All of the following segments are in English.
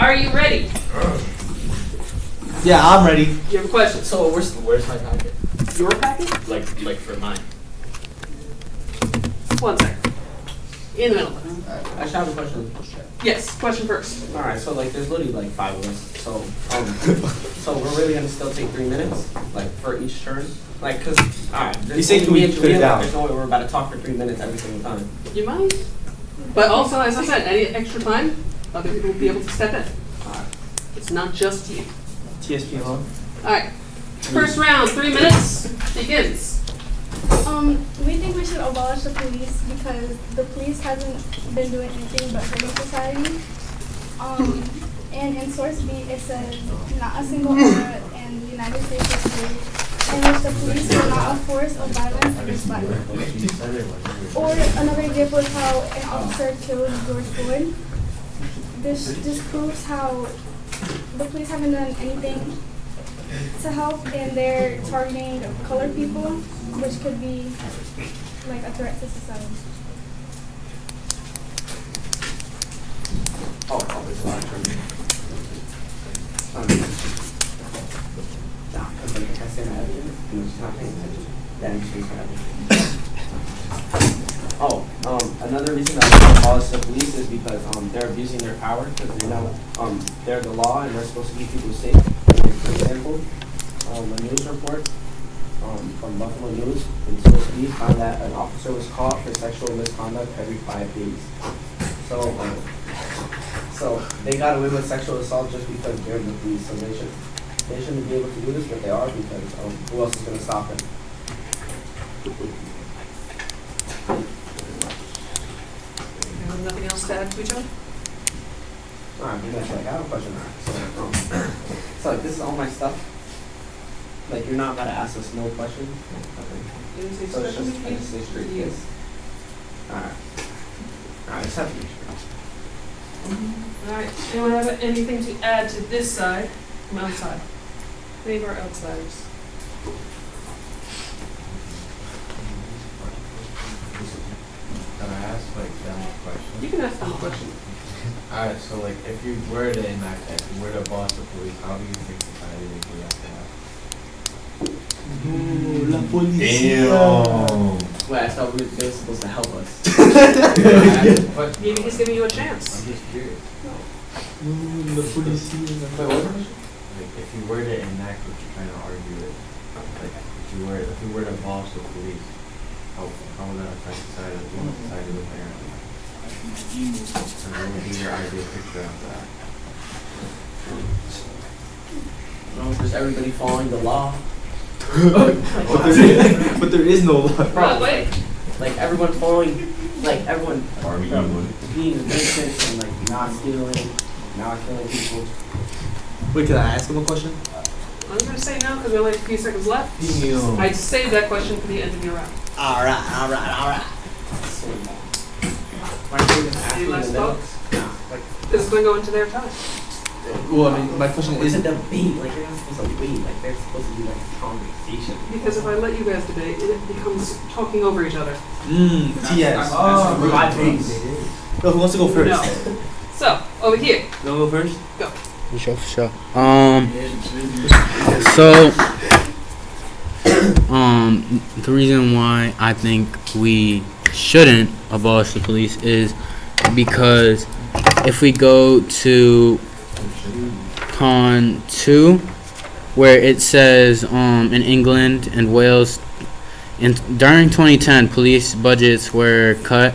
Are you ready? Yeah, I'm ready. You have a question? So where's my packet? Your packet? Like for mine. 1 second. In the middle. I should have a question. Yes, question first. All right, so like there's literally like 5 of us. So we're really gonna still take 3 minutes, like for each turn, like cause all right. You say we put it down. There's no way we're about to talk for 3 minutes every single time. You might. But also, as I said, any extra time, other people will be able to step in. It's not just you. TSP alone. Alright. First round, 3 minutes, begins. We think we should abolish the police because the police hasn't been doing anything but hurting society. And in source B it says, not a single era in the United States history in which the police were not a force of violence against black people. Or another example is how an officer killed George Floyd. This proves how the police haven't done anything to help, and they're targeting colored people, which could be like a threat to society. Oh, there's a lot of turns. Nah, cause like if I say my evidence and she's not paying attention, then she's not another reason that we abolish the police is because they're abusing their power because they know they're the law and they're supposed to keep people safe. For example, a news report from Buffalo News in Source B found that an officer was caught for sexual misconduct every 5 days. So they got away with sexual assault just because they're the police. So they shouldn't be able to do this, but they are because who else is going to stop them? Nothing else to add to each other? Alright, I have a question. So like, this is all my stuff. Like, you're not about to ask us no questions. Okay. So it's just straight yes. Alright, let's have you. Alright, anyone have anything to add to this side from outside? Any of our outsiders? Can I ask like them a question? You can ask them a question. Alright, so like if you were to enact that, if you were to abolish the police, how do you think society would react to that? La policía. Damn. Wait, I thought they were supposed to help us. But Maybe he's giving you a chance. I'm just curious. La policía. Like if you were to enact what you're trying to argue with, like if you were to abolish the police, how would that affect society? Like, what would society look like? And what would be your ideal picture of that? Just everybody following the law. But there is no law. Right, wait. Like everyone following, like everyone being innocent and like not stealing, not killing people. Wait, can I ask him a question? I'm going to say no because we only have a few seconds left. Damn. I'd save that question for the end of your round. Alright. So, why are you Any asking last the middle? thoughts? This is going to go into their time. Well, I mean, my question It's is, a debate, like you're not supposed to wait, like they're supposed to be like a conversation. Because if I let you guys debate, it becomes talking over each other. TS. My face. No, who wants to go first? No. So, over here. You want to go first? Go. For sure. So, the reason why I think we shouldn't abolish the police is because if we go to Con 2, where it says in England and Wales, during 2010, police budgets were cut,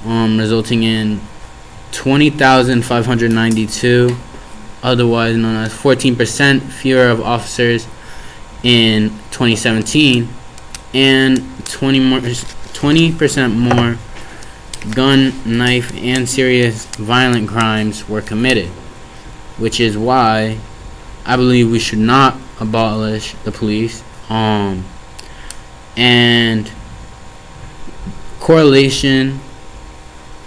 resulting in 20,592, otherwise known as 14% fewer of officers in 2017, and 20% more gun, knife, and serious violent crimes were committed, which is why I believe we should not abolish the police. And correlation,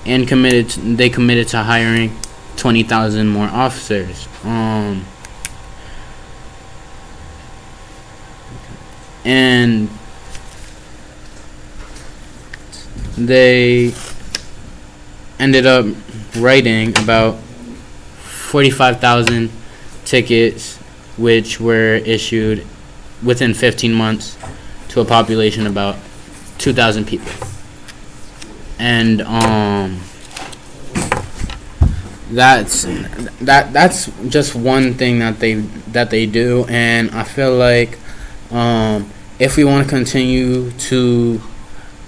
and they committed to hiring 20,000 more officers. And they ended up writing about 45,000 tickets, which were issued within 15 months to a population about 2,000 people. And that's just one thing that they do, and I feel like if we want to continue to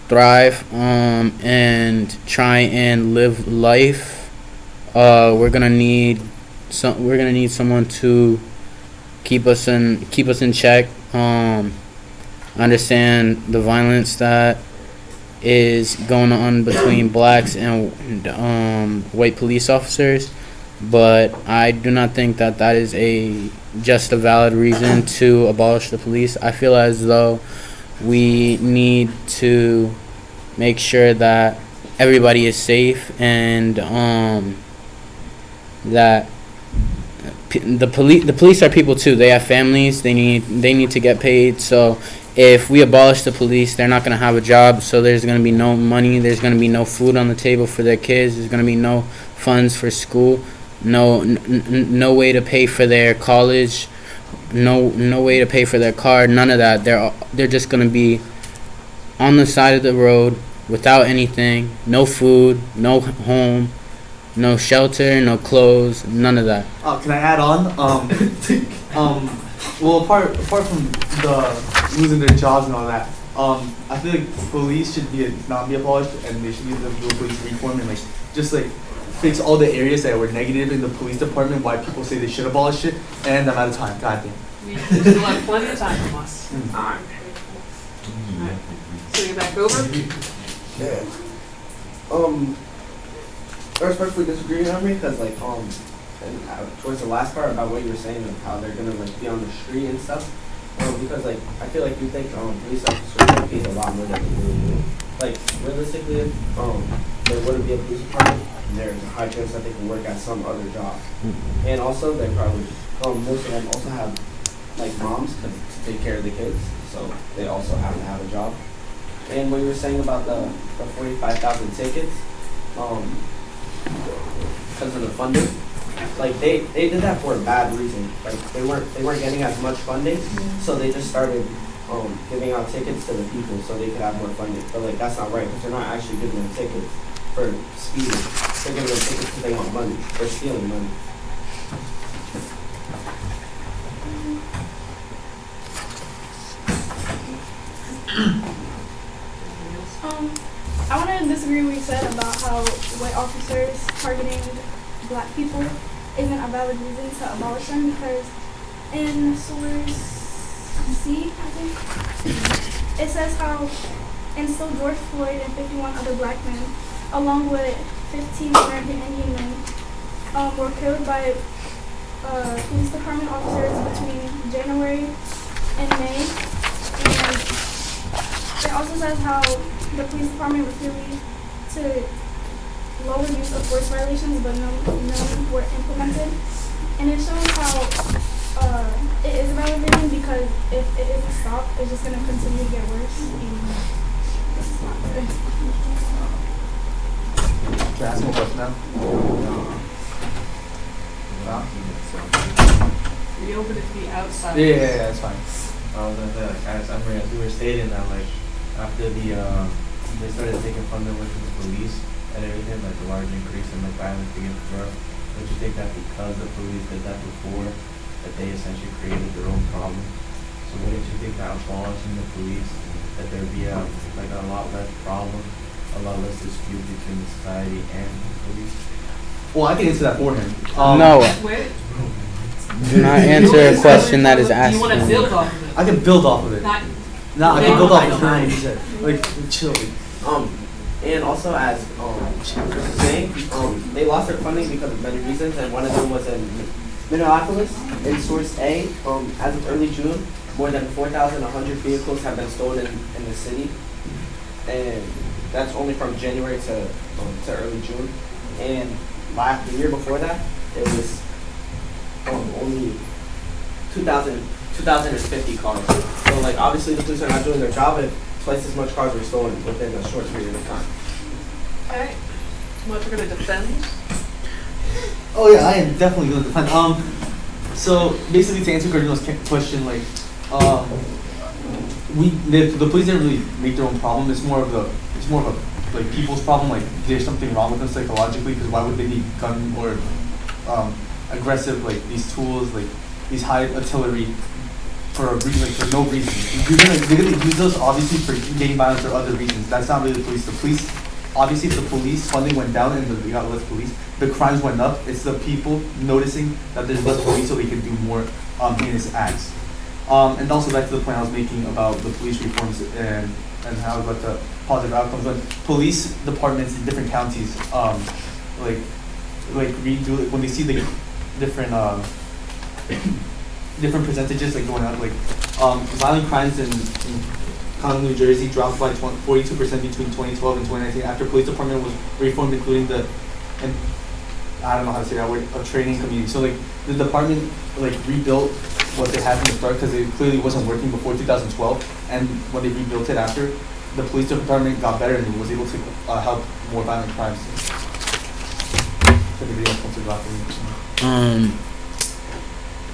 thrive and try and live life, we're gonna need someone to keep us in check, understand the violence that is going on between blacks and white police officers, but I do not think that is just a valid reason to abolish the police. I feel as though we need to make sure that everybody is safe, and that the police are people too. They have families. They need to get paid. So if we abolish the police, they're not going to have a job, so there's going to be no money, there's going to be no food on the table for their kids, there's going to be no funds for school, no way to pay for their college, no way to pay for their car, none of that. They're just going to be on the side of the road without anything, no food, no home, no shelter, no clothes, none of that. Can I add on? Well, apart from the losing their jobs and all that, I feel like police should not be abolished, and they should be the police reform and just fix all the areas that were negative in the police department. Why people say they should abolish it, and I'm out of time. God damn. We still have plenty of time from us. Alright. Swing it back over. Yeah. I respectfully disagree, Henry, because towards the last part about what you were saying, how they're gonna be on the street and stuff. Because I feel like you think police officers get paid a lot more than they really do. Realistically, if there wouldn't be a police department, there's a high chance that they can work at some other job. And also, they probably most of them also have moms to take care of the kids, so they also have to have a job. And what you were saying about the 45,000 tickets, because of the funding, they did that for a bad reason. They weren't getting as much funding, so they just started giving out tickets to the people so they could have more funding. But that's not right, because they're not actually giving them tickets for speeding. They're giving them tickets because they want money. They're stealing money. I want to disagree with what you said about how white officers targeting black people isn't a valid reason to abolish them, because in source C, I think, it says how, and so George Floyd and 51 other black men, along with 15 American Indian men, were killed by police department officers between January and May. And it also says how the police department refused to lower use of force violations, but none were implemented. And it shows how it is a valid reason, because if it isn't stopped, it's just going to continue to get worse. And it's not good. Can I ask him a question now? Reopen it to the outside. Yeah, that's fine. I was gonna say, as we were stating that, after they started taking funding away from the police and everything, the large increase in violence began to grow. Don't you think that because the police did that before, that they essentially created their own problem? So wouldn't you think that abolishing the police, that there'd be a lot less problem, a lot less dispute between society and the police? Well, I can answer that for him. No, Wait. do not answer a question that is asked. You want to build off of it. I can build off of it. Not, I can build off of what he said. Chill. And also, as Chris was saying, they lost their funding because of many reasons, and one of them was in Minneapolis. In source A, as of early June, more than 4,100 vehicles have been stolen in the city, and that's only from January to early June. And the year before that, it was only 2,050 cars. So obviously the police are not doing their job, if twice as much cars were stolen within a short period of time. alright. What we're going to defend? Oh yeah, I am definitely gonna defend. So basically, to answer Cardinal's question, like, the police didn't really make their own problem. It's more of a like people's problem. Like, there's something wrong with them psychologically, because why would they need gun or aggressive, like these tools, like these high artillery for a reason, like for no reason. They're gonna use those obviously for gang violence or other reasons. That's not really the police. The police, obviously, if the police funding went down and we got less police, the crimes went up. It's the people noticing that there's less police so they can do more heinous acts. And also back to the point I was making about the police reforms and how about the positive outcomes. When police departments in different counties like redo, like when they see the different different percentages like going up, like violent crimes in County New Jersey dropped by 42% between 2012 and 2019 after police department was reformed, including and I don't know how to say that word, a training community. So like the department like rebuilt what they had from the start because it clearly wasn't working before 2012, and when they rebuilt it after, the police department got better and was able to help more violent crimes.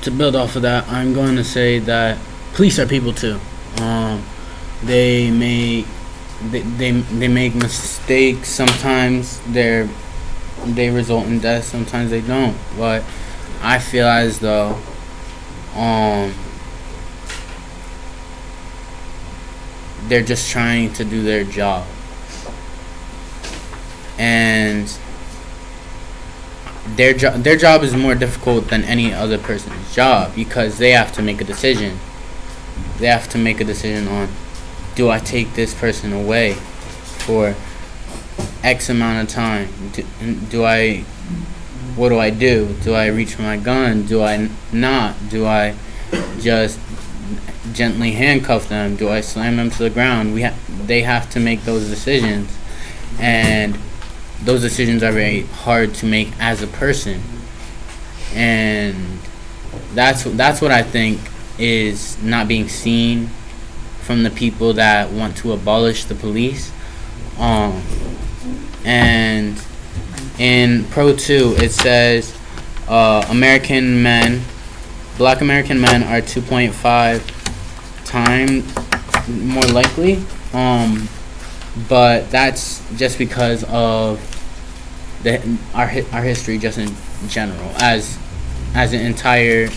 To build off of that, I'm going to say that police are people too. They make mistakes. Sometimes they result in death. Sometimes they don't. But I feel as though they're just trying to do their job, and their job is more difficult than any other person's job because they have to make a decision. They have to make a decision on, do I take this person away for X amount of time? What do I do? Do I reach for my gun? Do I not? Do I just gently handcuff them? Do I slam them to the ground? They have to make those decisions, and those decisions are very hard to make as a person, and that's what I think is not being seen from the people that want to abolish the police. And in Pro 2 it says Black American men are 2.5 times more likely, but that's just because of our history, just in general, as the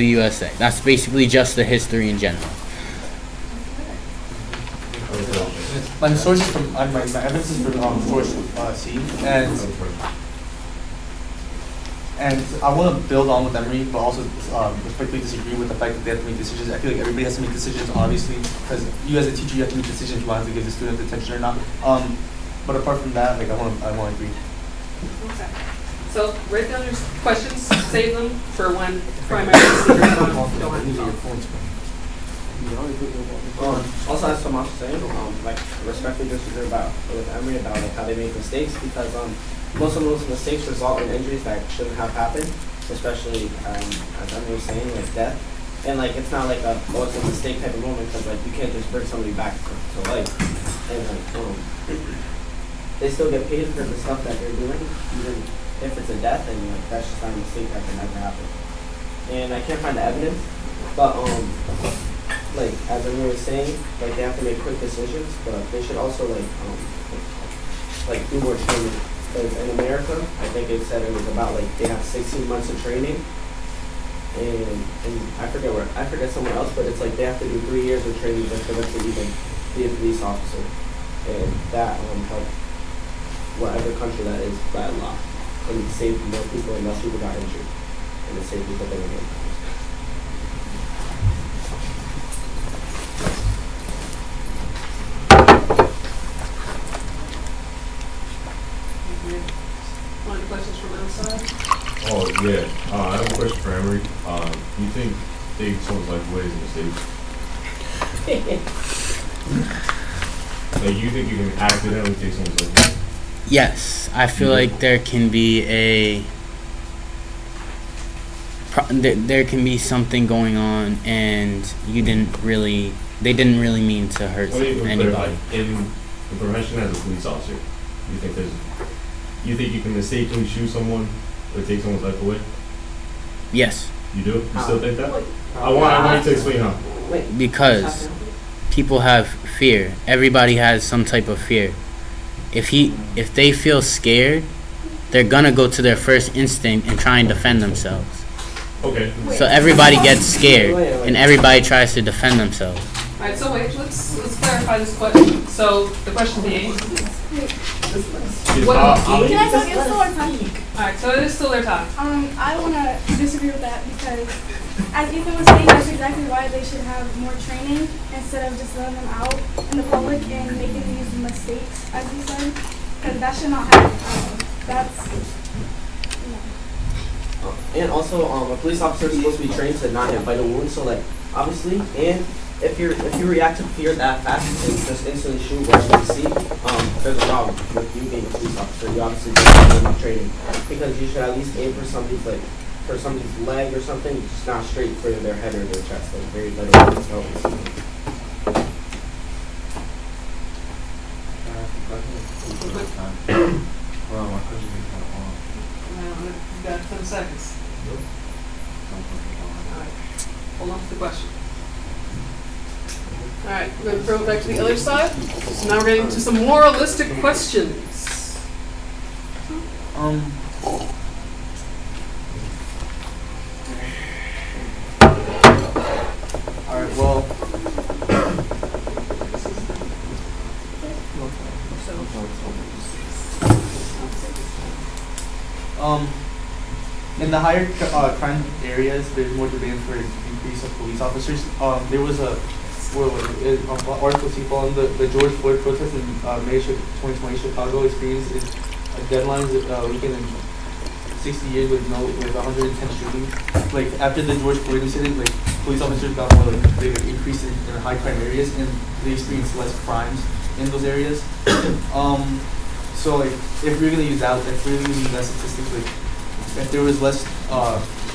USA. That's basically just the history in general. My source is from my evidence is from source C, and I want to build on with Emery, but also respectfully disagree with the fact that they have to make decisions. I feel like everybody has to make decisions, obviously, because you as a teacher, you have to make decisions whether to give the student attention or not. But apart from that, like I want to agree. Okay. So write down your questions, save them for when primary speakers don't have to talk. Also, as Tomas was saying, like respectfully disagree with Emery about like how they make mistakes, because most of those mistakes result in injuries that shouldn't have happened, especially as Emery was saying, like death. And like it's not like it's a mistake type of moment, because like you can't just bring somebody back to life, and like they still get paid for the stuff that they're doing, even if it's a death, and like that's just not a mistake that can never happen. And I can't find the evidence, but like as I was saying, like they have to make quick decisions, but they should also like do more training. Because in America, I think it said it was about like they have 16 months of training, and I forget somewhere else, but it's like they have to do 3 years of training just for them to even be a police officer, and that helped whatever country that is by law, and saved more people and less people got injured, and it saved people that were injured. Any questions from outside? Oh, yeah. I have a question for Emery. You think taking someone's life away is a mistake? Like, you think you can accidentally take someone's life away? Yes, I feel like there can be there can be something going on, and they didn't really mean to hurt anybody. In the profession as a police officer, you think you can mistakenly shoot someone Like take someone's life away? Yes, You do? You still think that? I want you to explain how. Wait. because people have fear. Everybody has some type of fear. If they feel scared, they're gonna go to their first instinct and try and defend themselves. Okay. So everybody gets scared, and everybody tries to defend themselves. Alright, so wait, let's clarify this question. So the question being, what, Can I talk? It's still our time. alright, so it is still their time. I want to disagree with that because, as Ethan was saying, that's exactly why they should have more training instead of just letting them out in the public and making these mistakes, as you said, because that should not happen. That's, And also, a police officer is supposed to be trained to not hit vital wounds. So, like, obviously, and if you react to fear that fast and just instantly shoot wherever you see, there's a problem with you being a police officer. You obviously don't have enough training because you should at least aim for somebody's leg or something, just not straight for their head or their chest. Like very vital wounds. Hold on, my question is kind of long. You got 10 seconds. Alright, hold on to the question. Alright, we're going to throw it back to the other side. So now we're getting to some moralistic questions. Alright, well. In the higher crime areas, there's more demand for increase of police officers. There was a article following the George Floyd protest in May 2020. Chicago experienced a deadline weekend in 60 years with 110 shootings. Like after the George Floyd incident, like police officers got more big increase in high crime areas, and they experienced less crimes in those areas. So like if we're gonna use that, if we're gonna use that statistic, like if there was less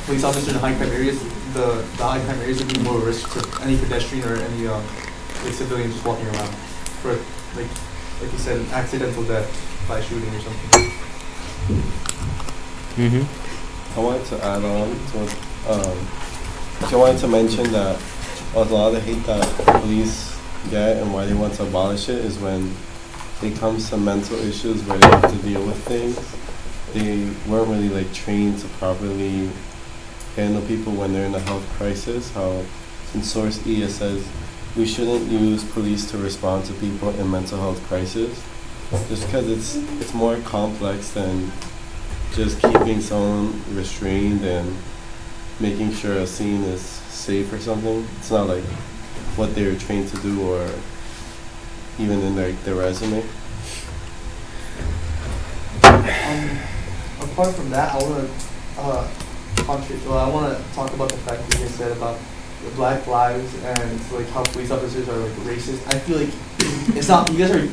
police officers in high crime areas, the high crime areas would be more risk to any pedestrian or any like civilian just walking around for like you said, an accidental death by shooting or something. Mm-hmm. I wanted to add on to I wanted to mention that a lot of the hate that police get and why they want to abolish it is when it comes to mental issues where they have to deal with things. They weren't really like trained to properly handle people when they're in a health crisis. How in source E it says we shouldn't use police to respond to people in mental health crisis, just because it's more complex than just keeping someone restrained and making sure a scene is safe or something. It's not like what they were trained to do or even in their resume. Apart from that, I want to talk about the fact that you said about the Black Lives and like how police officers are like racist. I feel like it's not, you guys are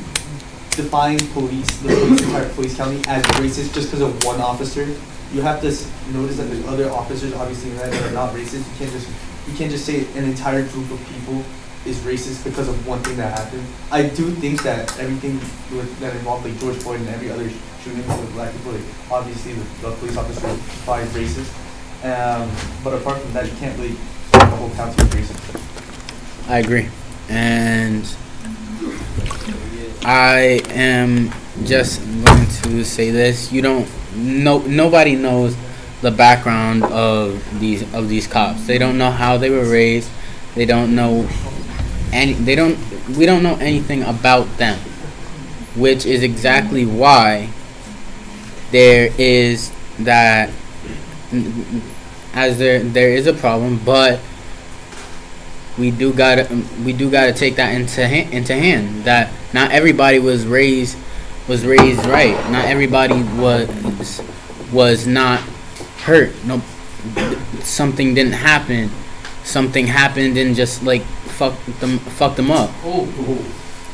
defining the entire police county as racist just because of one officer. You have to notice that there's other officers obviously that are not racist. You can't just say an entire group of people is racist because of one thing that happened. I do think that everything that involved like George Floyd and every other shooting with black people, like obviously the police officer is probably racist. But apart from that, you can't really say the whole county is racist. I agree. And I am just going to say this. Nobody knows the background of these cops. They don't know how they were raised. They don't know we don't know anything about them, which is exactly why there is that, as there is a problem, but we do gotta take that into hand that not everybody was raised right. Not everybody was not hurt. No, something didn't happen. Something happened and just like fucked them up.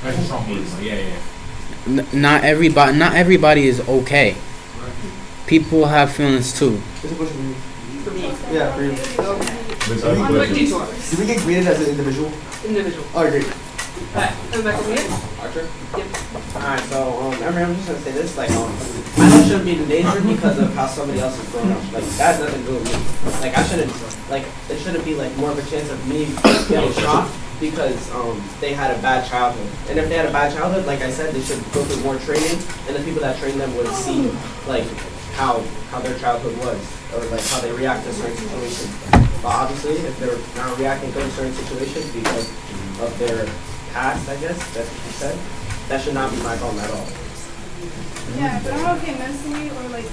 That's strong words. Yeah. Not everybody is okay. People have feelings too. There's a question For me. Yeah, for you. I'm like detour. Did we get graded as an individual? Individual. Oh, great. Alright, come back over here. Archer? Yep. Alright, so, I'm just gonna say this, like, I know shouldn't be in danger because of how somebody else is growing up. Like, that has nothing to do with me. Like, I shouldn't, like, it shouldn't be like more of a chance of me getting shot because they had a bad childhood. And if they had a bad childhood, like I said, they should go through more training, and the people that train them would see like how their childhood was, or like how they react to certain situations. But obviously, if they're not reacting to certain situations because of their past, I guess that's what you said, that should not be my problem at all. Yeah, but I'm okay mentally, or like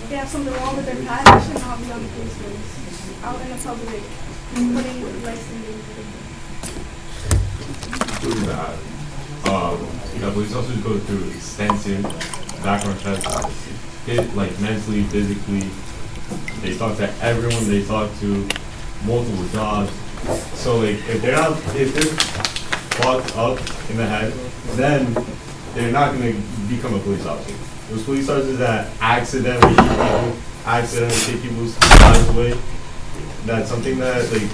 they have something wrong with their past, they should not be on the police force out in the public, putting lives in danger. True that. Police officers go through extensive background checks, like mentally, physically. They talk to everyone. They talk to multiple jobs. So like, if they're fucked up in the head, then they're not gonna become a police officer. Those police officers that accidentally shoot people, accidentally take people's lives away, that's something that like,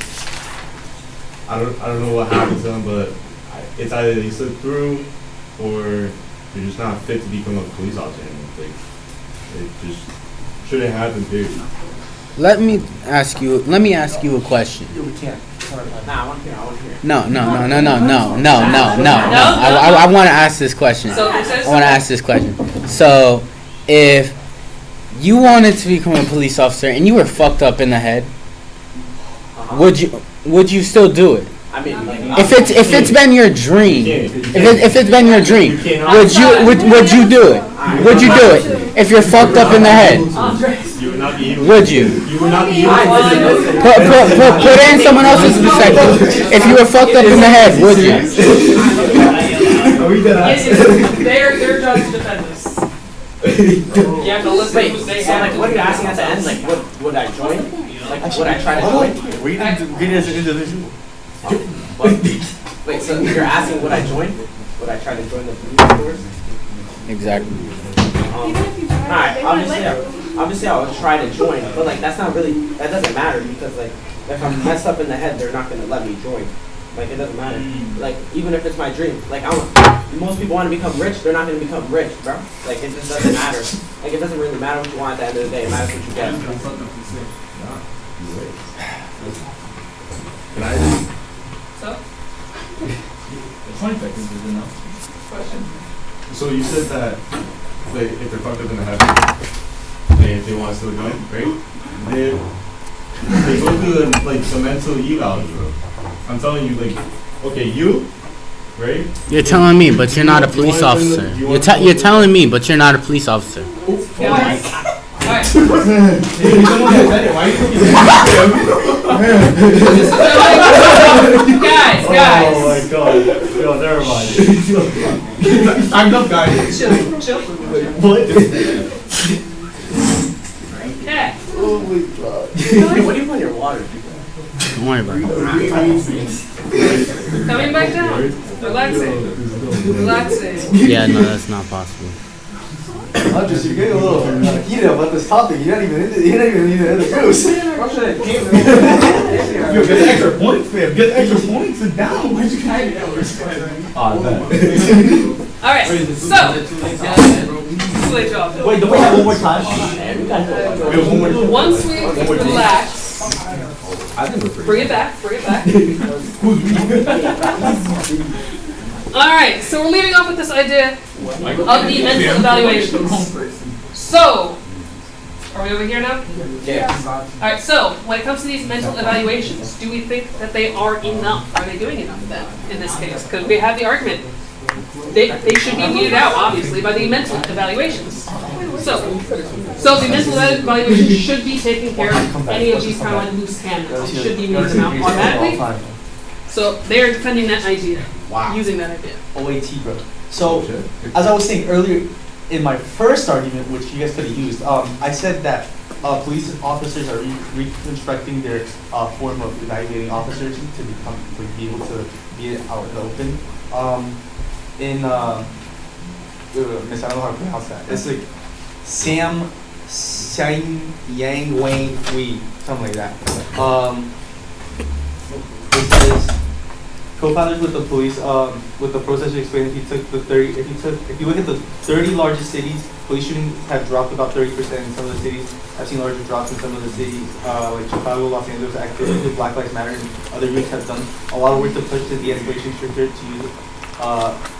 I don't know what happened to them, but it's either they slip through or they're just not fit to become a police officer anymore. Like, it just shouldn't happen, period. Let me ask you a question. We can't. Nah, I want to hear. No. I want to ask this question. So, if you wanted to become a police officer and you were fucked up in the head, would you still do it? I mean, like, If it's been your dream, if it's been your dream, would you do it? Would you do it if you're fucked up in the head? You would not be able. Would you? You would not be able. Put it in someone else's perspective. If you were fucked up in the head, would you? Their job is to defend us. You have to listen wait, to what they so have. like, what are you asking at the end? Like, would I join? Like, would I try to join? We need to get it as an individual. Wait, so you're asking would I join? Would I try to join the police force? Exactly. Even if you join, Alright, they wouldn't let you. obviously I would try to join, but like that doesn't matter because like if I'm messed up in the head, they're not gonna let me join. Like it doesn't matter. Like even if it's my dream, like most people want to become rich, they're not gonna become rich, bro. Like it just doesn't matter. Like it doesn't really matter what you want at the end of the day. It matters what you get. Can I just, So, 20 seconds is enough. question. so you said that like if they're fucked up in the head, if they want to still join, right? They go through the mental eval. I'm telling you, like, okay, you, right? You're telling me, but you're not a police officer. You're telling me, but you're not a police officer. Guys. Alright. Guys. Oh my god. Yo, never mind. I'm up, guys. Chill. What? Okay. Oh my god. Hey, what do you put in your water? Don't worry about it. Coming back down. Relaxing. Yeah, no, that's not possible. Andres, you're getting a little heated about this topic. You're not even in the juice. You get the extra points, man. Get the extra points and down. Why'd you hide it? Alright, so. Too late job. Wait, don't we have one more time? Once we relax, I think we're pretty. bring it back. Alright, so we're leaving off with this idea of the mental evaluations. So, are we over here now? Yeah. Alright, so when it comes to these mental evaluations, do we think that they are enough? Are they doing enough then, in this case? Because we have the argument. They should be weeded out, obviously, by the mental evaluations. So the mental evaluations should be taking care of any of these kind of like loose cannons. It should be weeded them out automatically. So they are defending that idea, using that idea. OAT, bro. So, as I was saying earlier in my first argument, which you guys could have used, I said that police officers are reconstructing their form of evaluating officers to be able to be out in the open. Miss, I don't know how to pronounce that. It's like Sam Yang Wang Wei, something like that. It says co-founders with the police, with the process you explained, if you look at the 30 largest cities police shootings have dropped about 30% in some of the cities. I've seen larger drops in some of the cities, like Chicago, Los Angeles. Activities with Black Lives Matter and other groups have done a lot of work to push the de-escalation stricter to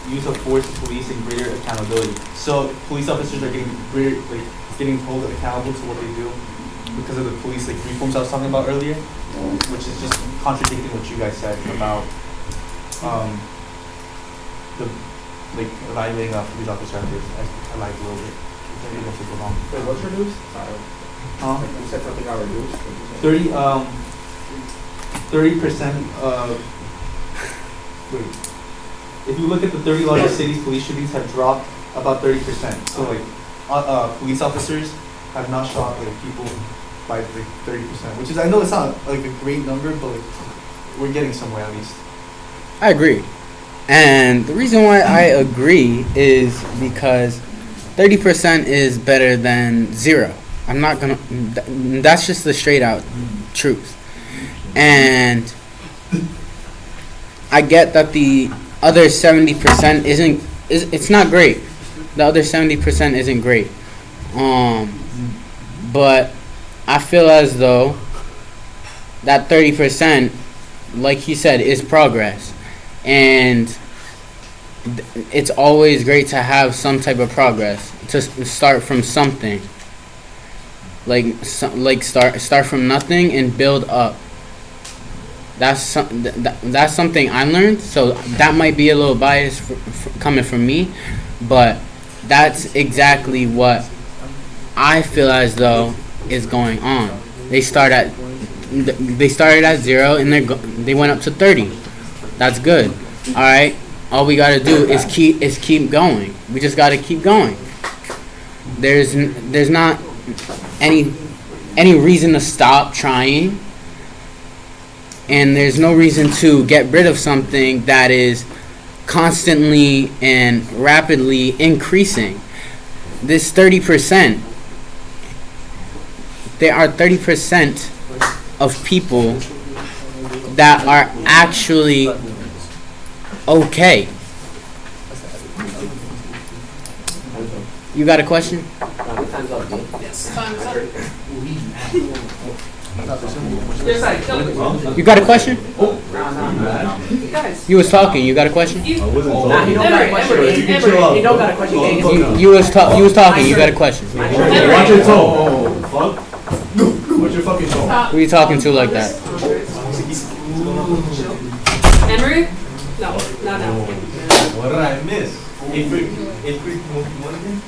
use of force to police and greater accountability. So police officers are getting greater, like getting held accountable to what they do because of the police like reforms I was talking about earlier, which is just contradicting what you guys said about the like evaluating police officer. I lied a little bit. Maybe that's super wrong. Wait, what's reduced? Sorry. You said something got reduced. 30% wait. If you look at the 30 largest cities, police shootings have dropped about 30%. So like police officers have not shot like people by like 30%, which is, I know it's not like a great number, but like we're getting somewhere at least. I agree. And the reason why I agree is because 30% is better than 0. I'm not gonna, that's just the straight out truth. And I get that the other 70% it's not great. The other 70% isn't great. But I feel as though that 30%, like he said, is progress. And it's always great to have some type of progress, to start from something. Like start from nothing and build up. That's something I learned. So that might be a little biased coming from me, but that's exactly what I feel as though is going on. They started at 0 and they went up to 30. That's good. All right. All we gotta do is keep going. We just gotta keep going. There's not any reason to stop trying, and there's no reason to get rid of something that is constantly and rapidly increasing. This 30%, there are 30% of people that are actually okay. You got a question? Yes. Time is up. Your side, kill it. You got a question? You guys. You was talking. You got a question? Nah, he don't got a question. He don't got a question. You was talking. You got a question. Watch your tone. Fuck. Watch your fucking tone. Who are you talking to like that? Emery? No, not now. What did I miss? Eighth grade, one again?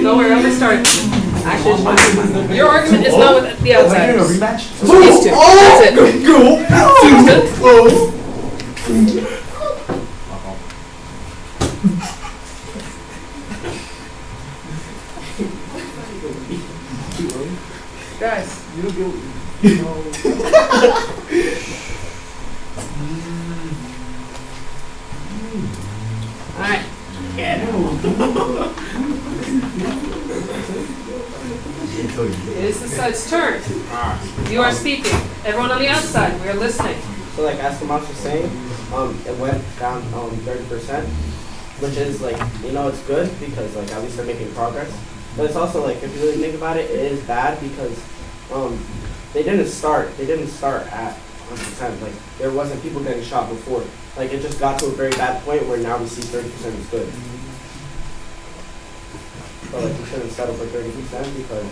No, we're gonna start. Actually, it's fine. Your argument is not with the Are we doing a outsiders. rematch? These two. That's it. Go! Guys. Alright. It is the side's turn. You are speaking. Everyone on the outside, we are listening. So like as Tomas was saying, it went down 30%, which is like, it's good because like at least they're making progress. But it's also like, if you really think about it, it is bad because they didn't start at 100%. Like there wasn't people getting shot before. Like it just got to a very bad point where now we see 30% is good. So like we shouldn't settle for 30% because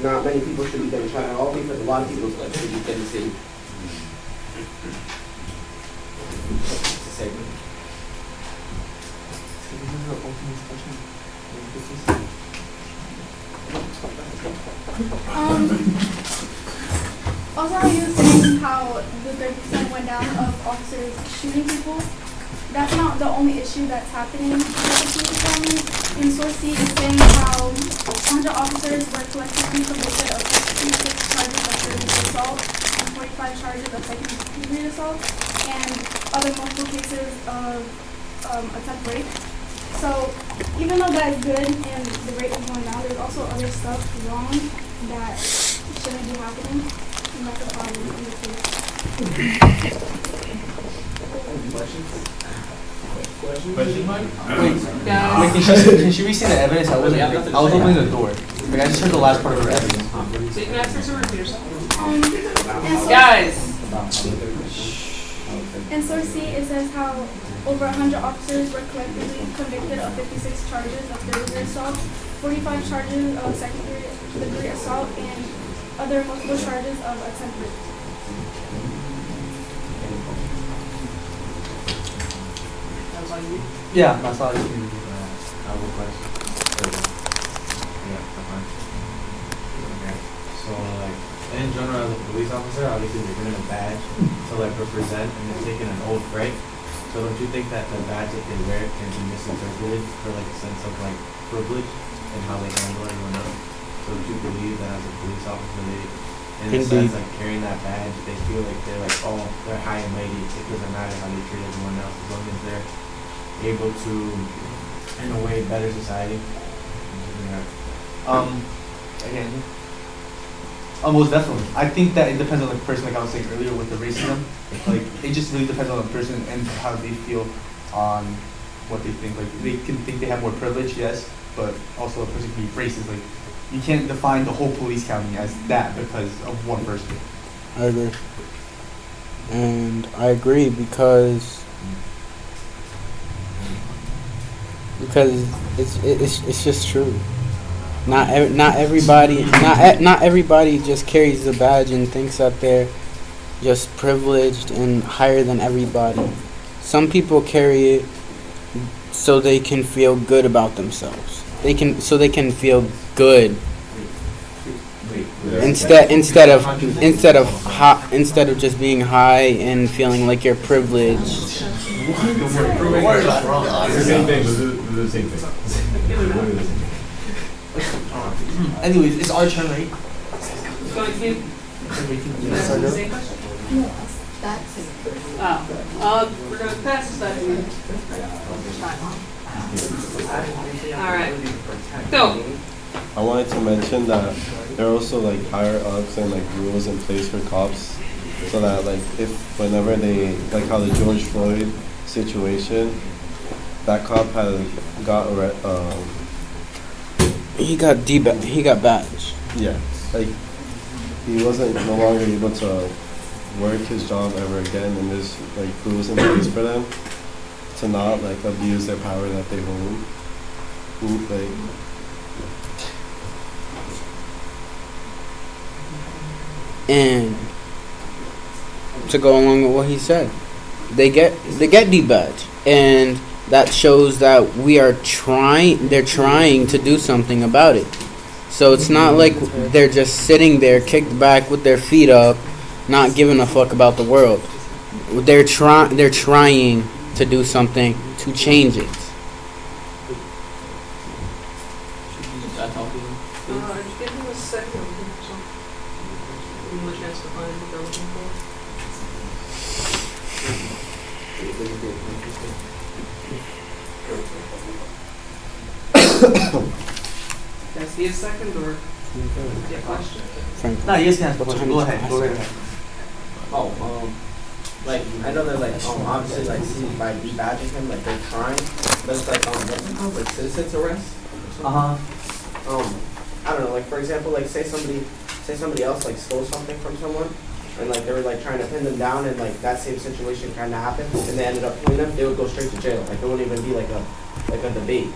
not many people should be getting shot at all because a lot of people should be getting saved. It's the same. Also, how you were saying how the 30% went down of officers shooting people. That's not the only issue that's happening with the police department. In Source C, it's saying how 100 officers were collectively convicted of 56 charges of first-degree assault and 45 charges of second-degree assault, and other multiple cases of attempt rape. So even though that is good and the rate is going down, there's also other stuff wrong that shouldn't be happening, and that's a problem in the case. Question mark? Wait, Guys, can she re-say the evidence? I was opening the door. Like, I just heard the last part of her evidence. so you can ask her to repeat herself. In source, Guys, in source C, it says how over 100 officers were collectively convicted of 56 charges of third-degree assault, 45 charges of second-degree assault, and other multiple charges of attempted. that was on you. Yeah, that's all I can do. I have a question. Yeah, that's fine. Okay. So like, in general, as a police officer, obviously they're given a badge to like represent, and they're taking an oath, right? So don't you think that the badge that they wear can be misinterpreted for like a sense of like privilege and how they handle everyone else? So don't you believe that as a police officer, they, in a sense, like carrying that badge, they feel like they're like, oh, they're high and mighty. It doesn't matter how they treat everyone else as long as they're able to, in a way, better society. Again. Most definitely. I think that it depends on the person, like I was saying earlier with the racism. Like, it just really depends on the person and how they feel on what they think. Like, they can think they have more privilege, yes, but also a person can be racist. Like, you can't define the whole police county as that because of one person. I agree. And I agree because it's just true. Not everybody just carries the badge and thinks that they're just privileged and higher than everybody. Some people carry it so they can feel good about themselves. They can feel good instead of just being high and feeling like you're privileged. It's the same thing. It's the same thing. Literally the same thing. Anyways, it's our turn, right? Going to be the same question? No, that's it. Oh, we're gonna pass this back to you. All right, go. I wanted to mention that there are also like higher ups and like rules in place for cops, so that like if whenever they like how the George Floyd situation, that cop had got He got badged. yeah, like he wasn't no longer able to work his job ever again, and there's like rules in place for them to not like abuse their power that they hold. And to go along with what he said, they get debadged, and that shows that they're trying to do something about it. So it's not like they're just sitting there kicked back with their feet up, not giving a fuck about the world. They're trying to do something to change it. Just give him a second. So, give him a chance to find what they're looking for. Guys, need a second or get a question? Frank. No, yes, can. Go ahead. Like, I know they're like, obviously, like, see, by debadging him, like, they're trying, but it's like, what's it called, like, citizens arrest? I don't know, like, for example, like, say somebody else, like, stole something from someone, and, like, they were, like, trying to pin them down, and, like, that same situation kind of happened, and they ended up killing them, they would go straight to jail. Like, there wouldn't even be, like a debate.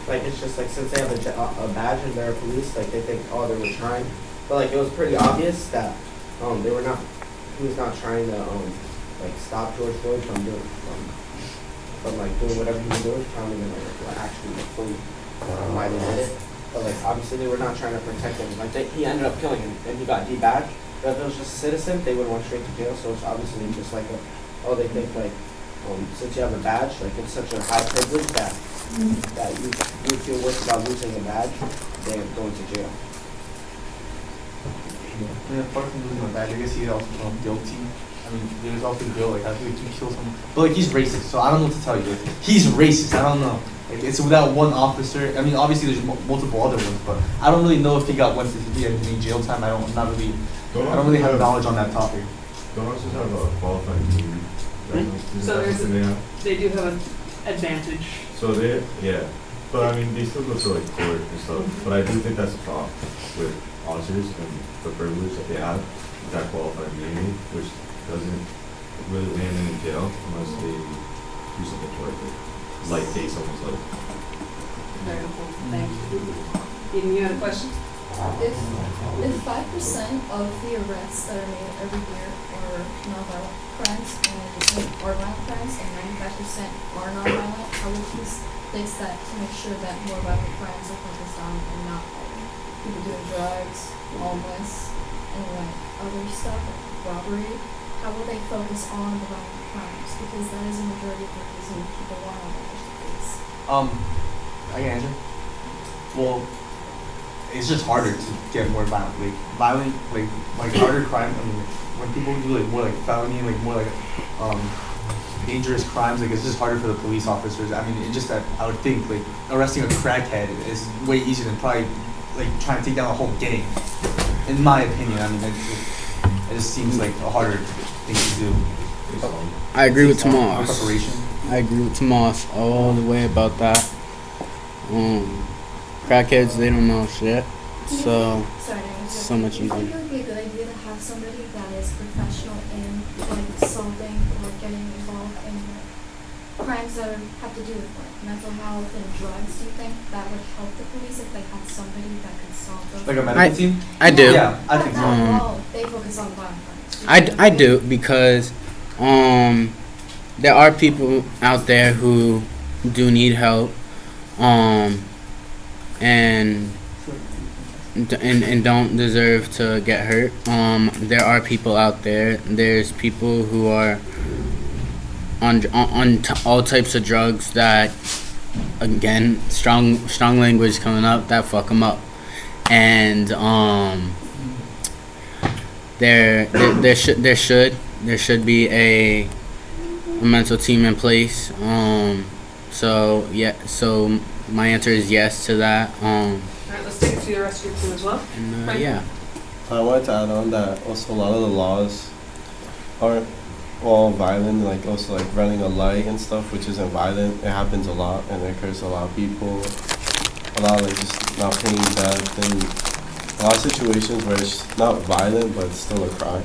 Like, it's just, like, since they have a badge and they're police, like, they think, oh, they were trying. But, like, it was pretty obvious that, he was not trying to, like, stop George Floyd from doing whatever he was doing, trying to, like, actually, like, fully why they did it. But, like, obviously they were not trying to protect him. Like, he ended up killing him, and he got debadged. But if it was just a citizen, they would have went straight to jail. So it's obviously just like they think, like, since you have a badge, like, it's such a high privilege that you feel worse about losing a badge than going to jail. Yeah, apart from losing my badge, I guess he's also guilty. I mean, there's also guilt, like, I think he killed someone. But, like, he's racist, so I don't know what to tell you. Like, he's racist, I don't know. Like, it's without one officer. I mean, obviously there's multiple other ones, but I don't really know if he got any jail time. I don't really have knowledge on that topic. Don't officers have a qualified immunity? So they do have advantage. So they, yeah, but I mean, they still go to like court and stuff, but I do think that's a problem with officers and the privilege that they have, that qualified immunity, which doesn't really land them in jail unless they do something towards it, like take someone's life. Very helpful, thank you. Eden, you had a question? If 5% of the arrests that are made every year are nonviolent crimes are violent crimes and 95% are nonviolent, how would you fix that to make sure that more violent crimes are focused on and not like people doing drugs, homeless, and like other stuff, like robbery? How will they focus on the violent crimes? Because that is a majority of the reason people want to abolish the police. I can answer. Well, it's just harder to get more violent. Like harder crime. I mean, when people do like more like felony, like more like dangerous crimes, like it's just harder for the police officers. I mean, it's just that I would think like arresting a crackhead is way easier than probably like trying to take down a whole gang. In my opinion, I mean, it just seems like a harder thing to do. I agree with More Tomas. preparation. I agree with Tomas all the way about that. Crackheads, they don't know shit, so so much I easier. think it would be a good idea to have somebody that is professional in like solving or getting involved in crimes that have to do with like mental health and drugs. Do you think that would help the police if they had somebody that could solve those? Like a medical team. I do. Yeah, I think so. Well, they focus on violent crimes. I do because there are people out there who do need help and don't deserve to get hurt. There are people out there. There's people who are on all types of drugs that, again, strong language coming up, that fuck them up. And there should be a mental team in place. So my answer is yes to that. Alright, let's take it to the rest of your team as well. And Right. yeah. I wanted to add on that also a lot of the laws aren't all violent, like also like running a light and stuff, which isn't violent. It happens a lot and it occurs to a lot of people. A lot of like just not paying debt and a lot of situations where it's not violent but it's still a crime.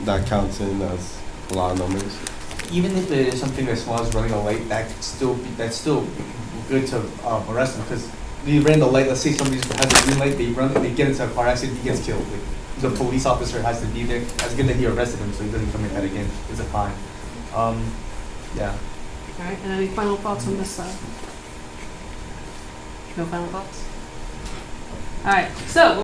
That counts in as a lot of numbers. Even if it is something as small as running a light, that's still good to arrest them because they ran the light. Let's say somebody has a green light, they get into a car accident, he gets killed. Like, the police officer has to be there. That's good that he arrested him, so he doesn't commit that again. It's a fine. Yeah. Alright, and any final thoughts on this side? No final thoughts? Alright, so